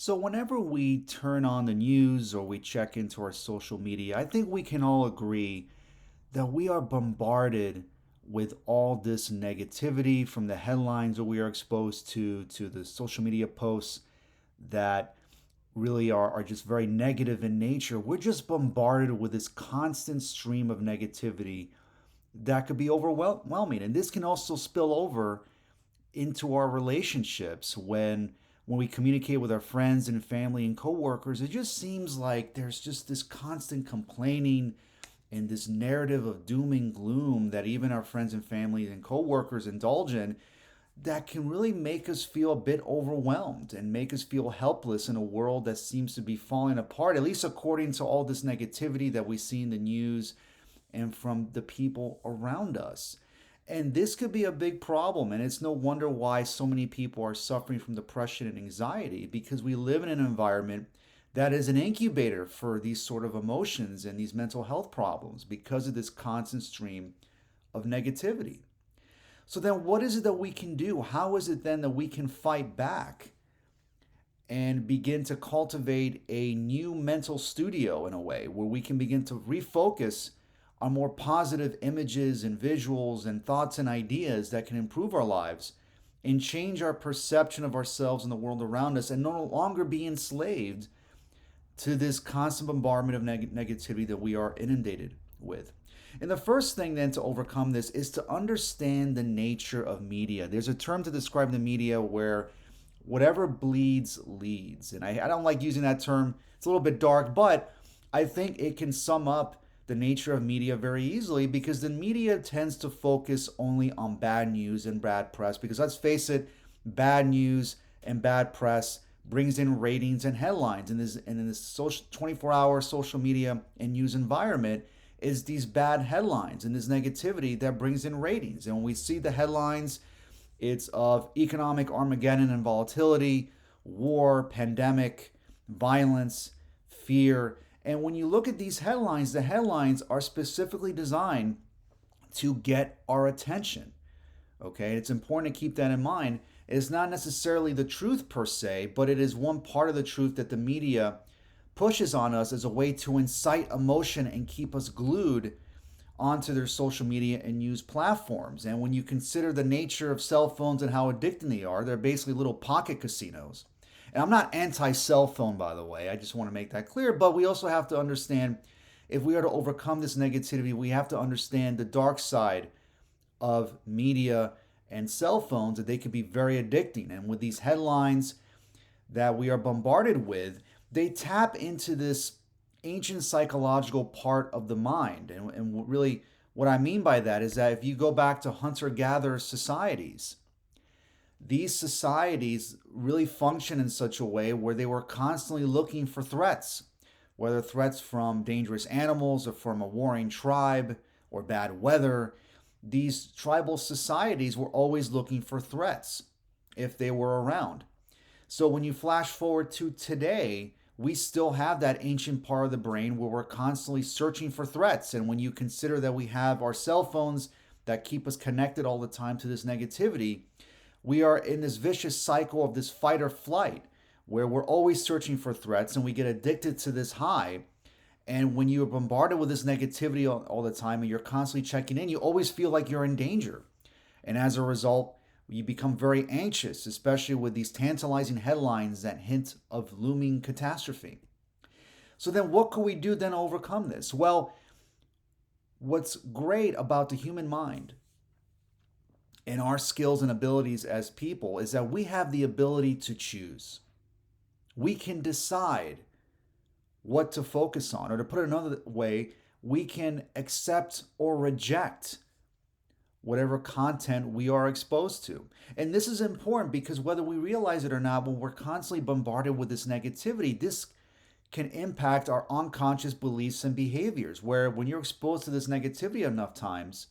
So, whenever we turn on the news or we check into our social media, I think we can all agree that we are bombarded with all this negativity from the headlines that we are exposed to the social media posts that really are just very negative in nature. We're just bombarded with this constant stream of negativity that could be overwhelming. And this can also spill over into our relationships when we communicate with our friends and family and coworkers. It just seems like there's just this constant complaining and this narrative of doom and gloom that even our friends and family and coworkers indulge in, that can really make us feel a bit overwhelmed and make us feel helpless in a world that seems to be falling apart, at least according to all this negativity that we see in the news and from the people around us. And this could be a big problem. And it's no wonder why so many people are suffering from depression and anxiety, because we live in an environment that is an incubator for these sort of emotions and these mental health problems because of this constant stream of negativity. So, then what is it that we can do? How is it then that we can fight back and begin to cultivate a new mental studio in a way where we can begin to refocus on more positive images and visuals and thoughts and ideas that can improve our lives and change our perception of ourselves and the world around us and no longer be enslaved to this constant bombardment of negativity that we are inundated with? And the first thing then to overcome this is to understand the nature of media. There's a term to describe the media where whatever bleeds leads. And I don't like using that term, it's a little bit dark, but I think it can sum up the nature of media very easily, because the media tends to focus only on bad news and bad press. Because let's face it, bad news and bad press brings in ratings and headlines. And in this social 24-hour social media and news environment is these bad headlines and this negativity that brings in ratings. And when we see the headlines, it's of economic Armageddon and volatility, war, pandemic, violence, fear. And when you look at these headlines, the headlines are specifically designed to get our attention. Okay, it's important to keep that in mind. It's not necessarily the truth per se, but it is one part of the truth that the media pushes on us as a way to incite emotion and keep us glued onto their social media and news platforms. And when you consider the nature of cell phones and how addicting they are, they're basically little pocket casinos. And I'm not anti cell phone, by the way, I just want to make that clear. But we also have to understand, if we are to overcome this negativity, we have to understand the dark side of media and cell phones, that they can be very addicting. And with these headlines that we are bombarded with, they tap into this ancient psychological part of the mind. And really, what I mean by that is that if you go back to hunter gatherer societies, these societies really function in such a way where they were constantly looking for threats, whether threats from dangerous animals or from a warring tribe or bad weather. These tribal societies were always looking for threats if they were around. So when you flash forward to today, we still have that ancient part of the brain where we're constantly searching for threats. And when you consider that we have our cell phones that keep us connected all the time to this negativity, we are in this vicious cycle of this fight or flight where we're always searching for threats and we get addicted to this high. And when you're bombarded with this negativity all the time and you're constantly checking in, you always feel like you're in danger. And as a result, you become very anxious, especially with these tantalizing headlines that hint of looming catastrophe. So then what can we do then to overcome this? Well, what's great about the human mind and our skills and abilities as people is that we have the ability to choose. We can decide what to focus on, or to put it another way, we can accept or reject whatever content we are exposed to. And this is important because whether we realize it or not, when we're constantly bombarded with this negativity, this can impact our unconscious beliefs and behaviors. Where when you're exposed to this negativity enough times,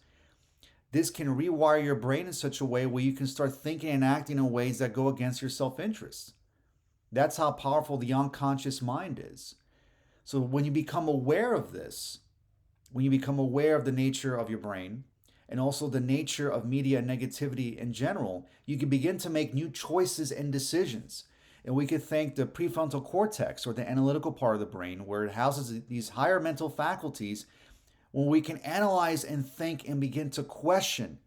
this can rewire your brain in such a way where you can start thinking and acting in ways that go against your self interest. That's how powerful the unconscious mind is. So when you become aware of this, when you become aware of the nature of your brain and also the nature of media and negativity in general, you can begin to make new choices and decisions. And we could thank the prefrontal cortex, or the analytical part of the brain, where it houses these higher mental faculties, when we can analyze and think and begin to question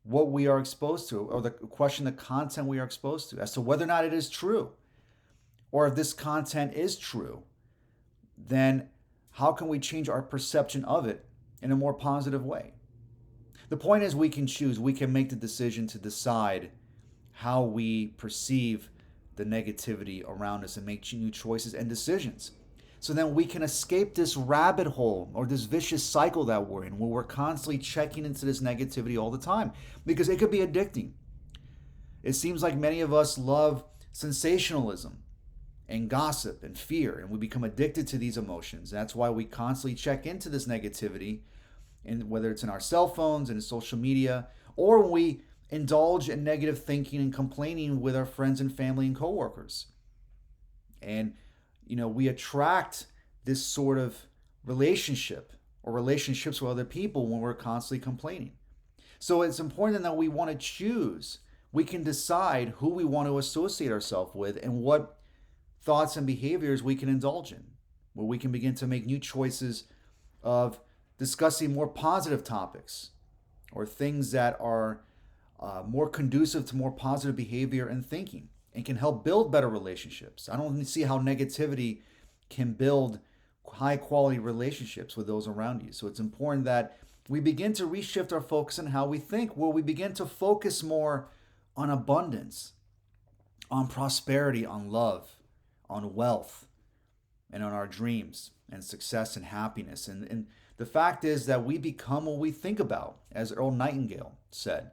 what we are exposed to, or the question the content we are exposed to, as to whether or not it is true. Or if this content is true, then how can we change our perception of it in a more positive way? The point is, we can choose, we can make the decision to decide how we perceive the negativity around us and make new choices and decisions. So then we can escape this rabbit hole, or this vicious cycle that we're in, where we're constantly checking into this negativity all the time, because it could be addicting. It seems like many of us love sensationalism and gossip and fear, and we become addicted to these emotions. That's why we constantly check into this negativity, and whether it's in our cell phones and in social media, or when we indulge in negative thinking and complaining with our friends and family and coworkers. And we attract this sort of relationship, or relationships with other people, when we're constantly complaining. So it's important that we want to choose. We can decide who we want to associate ourselves with, and what thoughts and behaviors we can indulge in, where we can begin to make new choices of discussing more positive topics, or things that are more conducive to more positive behavior and thinking, and can help build better relationships. I don't see how negativity can build high quality relationships with those around you. So it's important that we begin to reshift our focus on how we think, where we begin to focus more on abundance, on prosperity, on love, on wealth, and on our dreams and success and happiness. And the fact is that we become what we think about, as Earl Nightingale said.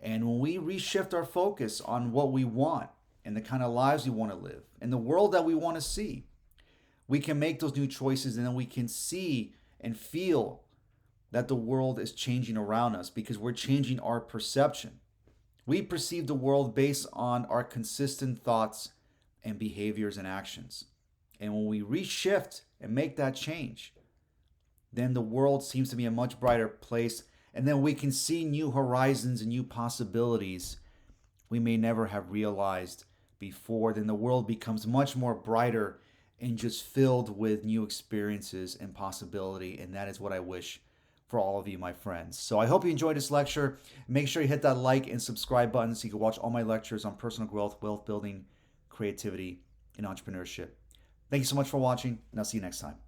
And when we reshift our focus on what we want, and the kind of lives we want to live, and the world that we want to see, we can make those new choices, and then we can see and feel that the world is changing around us, because we're changing our perception. We perceive the world based on our consistent thoughts and behaviors and actions. And when we reshift and make that change, then the world seems to be a much brighter place. And then we can see new horizons and new possibilities we may never have realized before. Then the world becomes much more brighter and just filled with new experiences and possibility. And that is what I wish for all of you, my friends. So I hope you enjoyed this lecture. Make sure you hit that like and subscribe button so you can watch all my lectures on personal growth, wealth building, creativity, and entrepreneurship. Thank you so much for watching, and I'll see you next time.